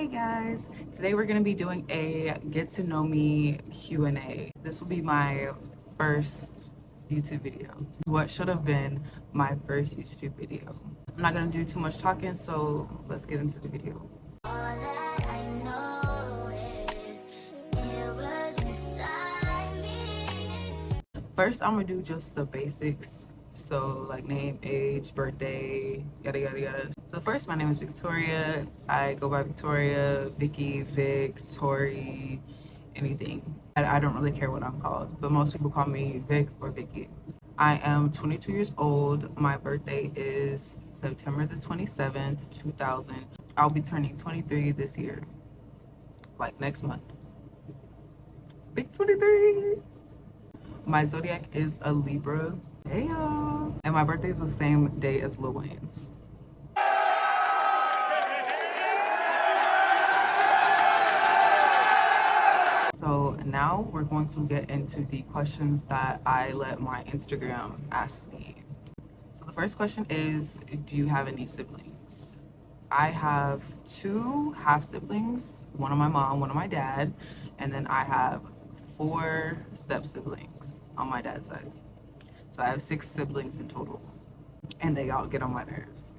Hey guys, today we're going to be doing a get to know me Q&A. This will be my first YouTube video. What should have been my first YouTube video. I'm not going to do too much talking, so let's get into the video. First, I'm gonna do just the basics. So like name, age, birthday, yada yada yada. So first, my name is Victoria. I go by Victoria, Vicky, Vic, Tori, anything. I don't really care what I'm called, but most people call me Vic or Vicky. I am 22 years old. My birthday is September the 27th, 2000. I'll be turning 23 this year, like next month. Big 23. My zodiac is a Libra. Hey y'all. And my birthday is the same day as Lil Wayne's. So now we're going to get into the questions that I let my Instagram ask me. So the first question is, do you have any siblings? I have two half siblings, one on my mom, one on my dad, and then I have 4 step siblings on my dad's side. So I have 6 siblings in total, and they all get on my nerves.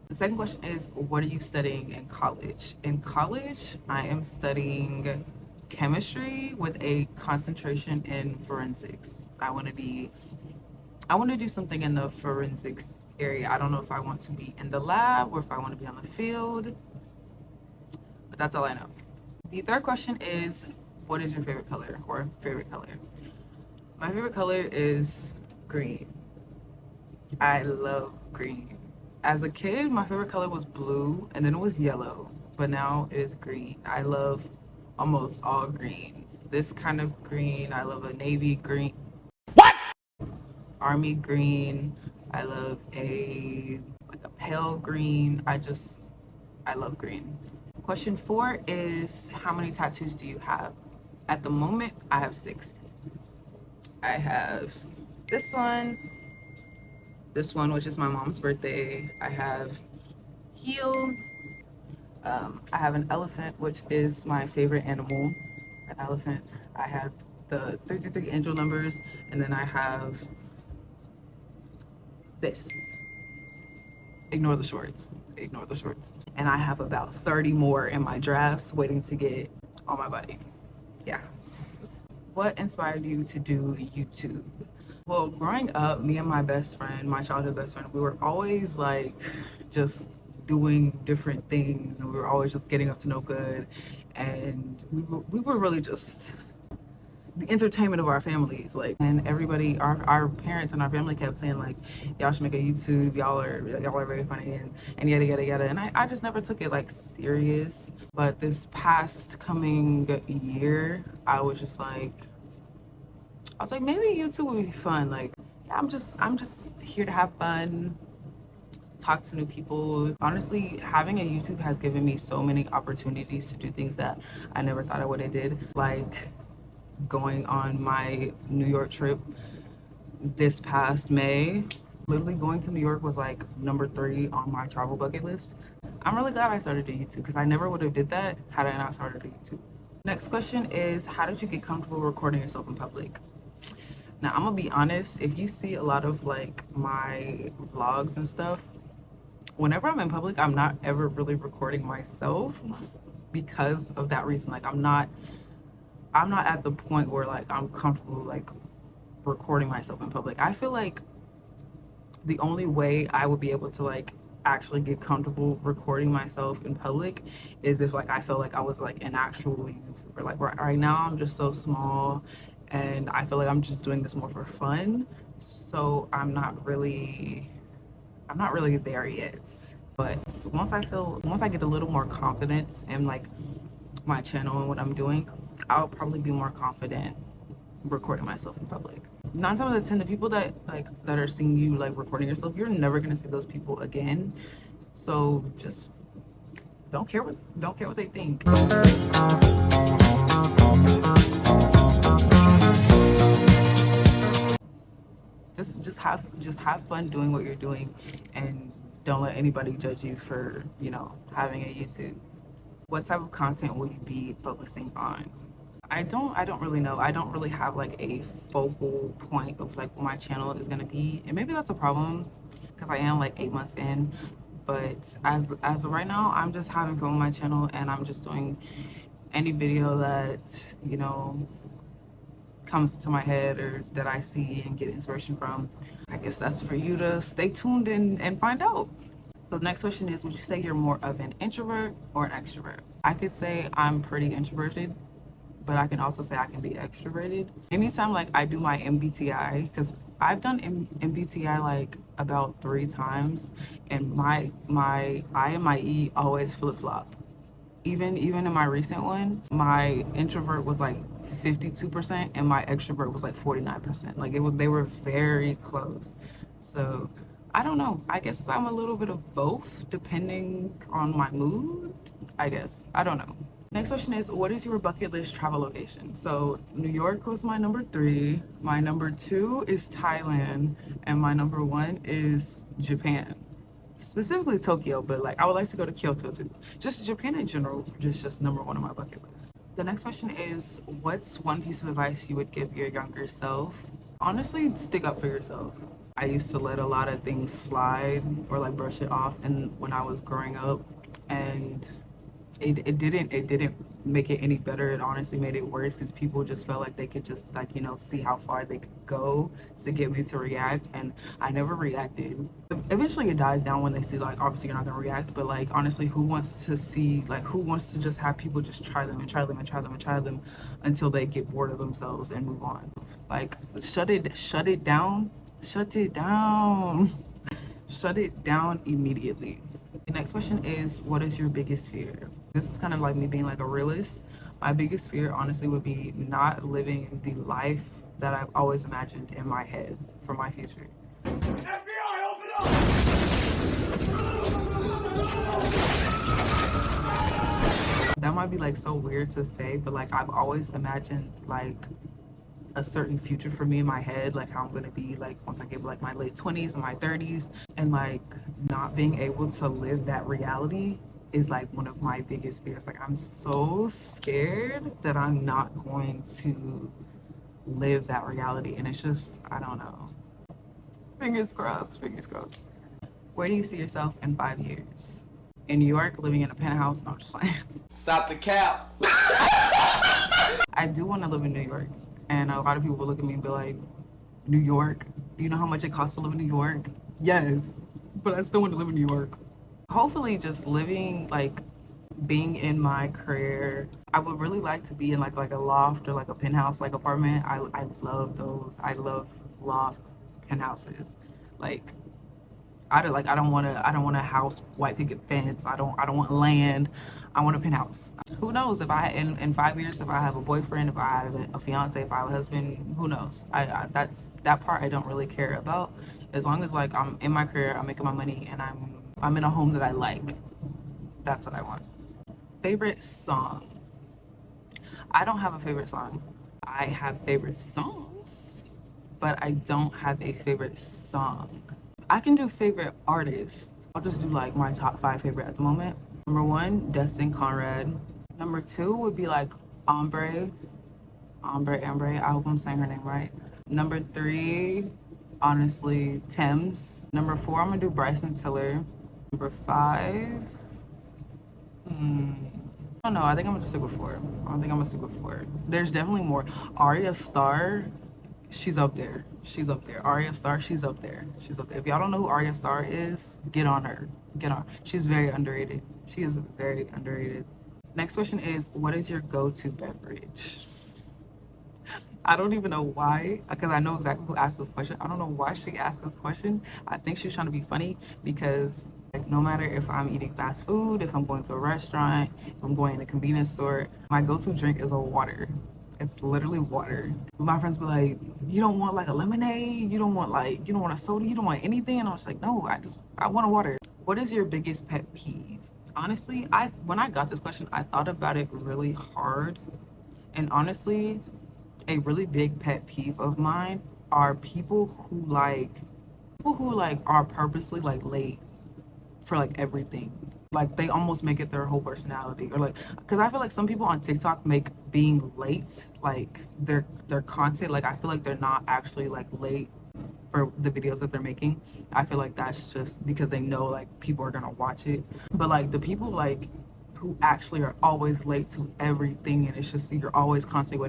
The second question is, what are you studying in college? In college, I am studying chemistry with a concentration in forensics. I want to do something in the forensics area. I don't know if I want to be in the lab or if I want to be on the field, but that's all I know. The third question is, what is your favorite color or favorite color? My favorite color is green. I love green. As a kid, my favorite color was blue and then it was yellow, but now it is green. I love almost all greens. This kind of green, I love a navy green. What? Army green. I love a pale green. I love green. Question 4 is, how many tattoos do you have? At the moment, I have 6. I have this one, which is my mom's birthday. I have heel. I have an elephant, which is my favorite animal, an elephant. I have the 333 angel numbers, and then I have this. Ignore the shorts. Ignore the shorts. And I have about 30 more in my drafts waiting to get on my body. Yeah. What inspired you to do YouTube? Well, growing up, me and my best friend, my childhood best friend, we were always like just doing different things, and we were always just getting up to no good, and we were really just the entertainment of our families. Like, and everybody, our parents and our family kept saying like, y'all should make a YouTube, y'all are very funny, and yada yada yada. And I just never took it like serious. But this past coming year, I was like, maybe YouTube would be fun. Like, yeah, I'm just here to have fun, talk to new people. Honestly, having a YouTube has given me so many opportunities to do things that I never thought I would have did. Like going on my New York trip this past May. Literally going to New York was like number 3 on my travel bucket list. I'm really glad I started a YouTube because I never would have did that had I not started a YouTube. Next question is, how did you get comfortable recording yourself in public? Now, I'm gonna be honest, if you see a lot of like my vlogs and stuff, whenever I'm in public, I'm not ever really recording myself because of that reason. Like I'm not at the point where like I'm comfortable like recording myself in public. I feel like the only way I would be able to like actually get comfortable recording myself in public is if like I felt like I was like an actual YouTuber. Like right now I'm just so small and I feel like I'm just doing this more for fun. So I'm not really there yet. But once I get a little more confidence in like my channel and what I'm doing, I'll probably be more confident recording myself in public. 9 times out of 10, the people that are seeing you like recording yourself, you're never gonna see those people again. So just don't care what they think. Just have fun doing what you're doing, and don't let anybody judge you for, having a YouTube. What type of content will you be focusing on? I don't really know. I don't really have like a focal point of like what my channel is gonna be. And maybe that's a problem because I am like 8 months in. But as of right now, I'm just having fun with my channel and I'm just doing any video that, you know, comes to my head or that I see and get inspiration from. I guess that's for you to stay tuned and find out. So the next question is, would you say you're more of an introvert or an extrovert? I could say I'm pretty introverted, but I can also say I can be extroverted. Anytime like I do my MBTI, because I've done MBTI like about 3 times, and my I and my E always flip flop. Even in my recent one, my introvert was like 52% and my extrovert was like 49%. Like they were very close. So I don't know. I guess I'm a little bit of both depending on my mood. I guess. I don't know. Next question is, what is your bucket list travel location? So New York was my number 3. My number 2 is Thailand, and my number 1 is Japan, specifically Tokyo, but like I would like to go to Kyoto too. Just Japan in general, just number 1 on my bucket list. The next question is, what's one piece of advice you would give your younger self? Honestly, stick up for yourself. I used to let a lot of things slide or like brush it off, and when I was growing up, and it didn't make it any better. It honestly made it worse because people just felt like they could just like, you know, see how far they could go to get me to react, and I never reacted. Eventually it dies down when they see like obviously you're not gonna react, but like honestly, who wants to see, like who wants to just have people just try them and try them and try them and try them until they get bored of themselves and move on? Like shut it down, shut it down. Shut it down immediately. The next question is, what is your biggest fear? This is kind of like me being like a realist. My biggest fear, honestly, would be not living the life that I've always imagined in my head for my future. FBI, open up! That might be like so weird to say, but like I've always imagined like a certain future for me in my head, like how I'm gonna be like once I get like my late 20s and my 30s, and like not being able to live that reality is like one of my biggest fears. Like I'm so scared that I'm not going to live that reality, and it's just, I don't know. Fingers crossed, fingers crossed. Where do you see yourself in 5 years? In New York, living in a penthouse? No, I'm just like Stop the cap. I do want to live in New York, and a lot of people will look at me and be like, New York? Do you know how much it costs to live in New York? Yes, but I still want to live in New York. Hopefully just living, like being in my career. I would really like to be in like a loft or like a penthouse like apartment. I love those. I love loft penthouses. Like I don't want a house, white picket fence. I don't want land. I want a penthouse. Who knows if in 5 years, if I have a boyfriend, if I have a fiance, if I have a husband, who knows? That part I don't really care about. As long as like I'm in my career, I'm making my money, and I'm in a home that I like. That's what I want. Favorite song? I don't have a favorite song. I have favorite songs, but I don't have a favorite song. I can do favorite artists. I'll just do like my top 5 favorite at the moment. Number 1, Destin Conrad. Number 2 would be like Ombre. Ambre. I hope I'm saying her name right. Number 3, honestly, Thames. Number 4, I'm gonna do Bryson Tiller. Number 5, I don't know. I think I'm gonna just stick with 4. I think I'm gonna stick with 4. There's definitely more. Arya Starr, she's up there. She's up there. Arya Starr, she's up there. She's up there. If y'all don't know who Arya Starr is, get on her. Get on. She's very underrated. She is very underrated. Next question is, what is your go-to beverage? I don't even know why, because I know exactly who asked this question. I don't know why she asked this question. I think she was trying to be funny because like no matter if I'm eating fast food, if I'm going to a restaurant, if I'm going to a convenience store, my go-to drink is a water. It's literally water. My friends be like, you don't want like a lemonade? You don't want a soda? You don't want anything? And I was like, no, I want a water. What is your biggest pet peeve? Honestly, when I got this question, I thought about it really hard. And honestly, a really big pet peeve of mine are people who like are purposely like late for like everything. Like they almost make it their whole personality, or like, because I feel like some people on TikTok make being late like their content. Like I feel like they're not actually like late for the videos that they're making. I feel like that's just because they know like people are gonna watch it. But like the people like who actually are always late to everything, and it's just you're always constantly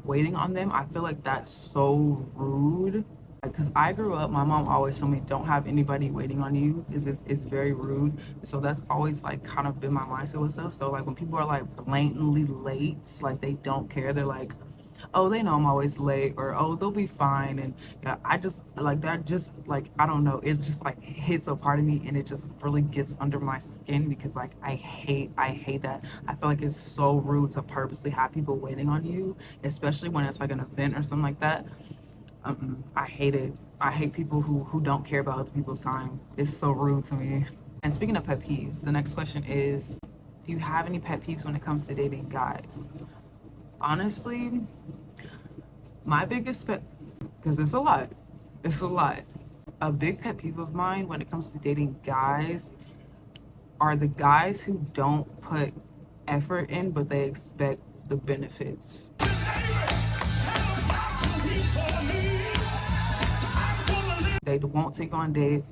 waiting on them. I feel like that's so rude. Because I grew up, my mom always told me don't have anybody waiting on you, because it's very rude. So that's always like kind of been my mindset with stuff. So like when people are like blatantly late, like they don't care, they're like, oh, they know I'm always late, or oh, they'll be fine. And yeah, I just like that, just like, I don't know, it just like hits a part of me, and it just really gets under my skin, because like I hate that. I feel like it's so rude to purposely have people waiting on you, especially when it's like an event or something like that. I hate it. I hate people who don't care about other people's time. It's so rude to me. And speaking of pet peeves, the next question is, do you have any pet peeves when it comes to dating guys? Honestly, my biggest pet, because it's a lot. A big pet peeve of mine when it comes to dating guys are the guys who don't put effort in, but they expect the benefits. They won't take on dates.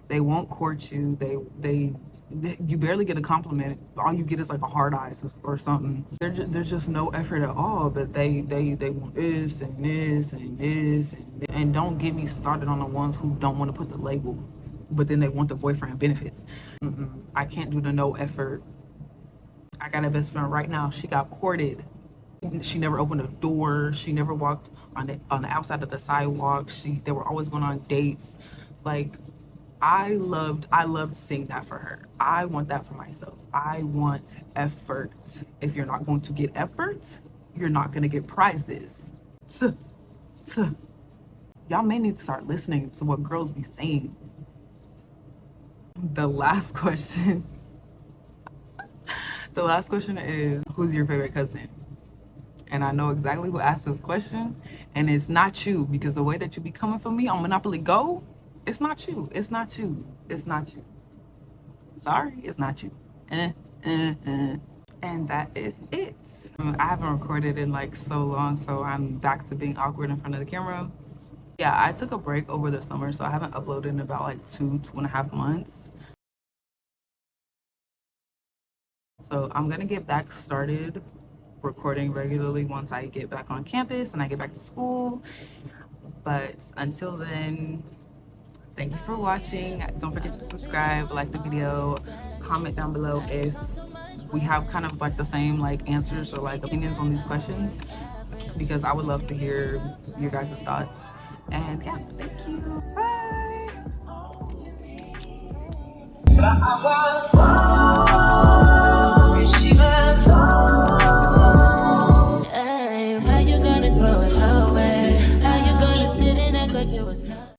They won't court you. They you barely get a compliment. All you get is like a hard eyes or something. There's just no effort at all. But they want this and this and this and don't get me started on the ones who don't want to put the label, but then they want the boyfriend benefits. I can't do the no effort. I got a best friend right now. She got courted. She never opened a door. She never walked on the outside of the sidewalk. They were always going on dates. Like I loved seeing that for her. I want that for myself. I want effort. If you're not going to get effort, you're not going to get prizes. Tuh, tuh. Y'all may need to start listening to what girls be saying. The last question. The last question is, who's your favorite cousin? And I know exactly who asked this question, and it's not you, because the way that you be coming for me on Monopoly Go, it's not you. It's not you. It's not you. Sorry, it's not you. And that is it. I haven't recorded in like so long, so I'm back to being awkward in front of the camera. Yeah, I took a break over the summer, so I haven't uploaded in about like 2.5 months. So I'm gonna get back started recording regularly once I get back on campus and I get back to school. But until then, thank you for watching. Don't forget to subscribe, like the video, comment down below if we have kind of like the same like answers or like opinions on these questions, because I would love to hear your guys' thoughts. And yeah, thank you. Bye.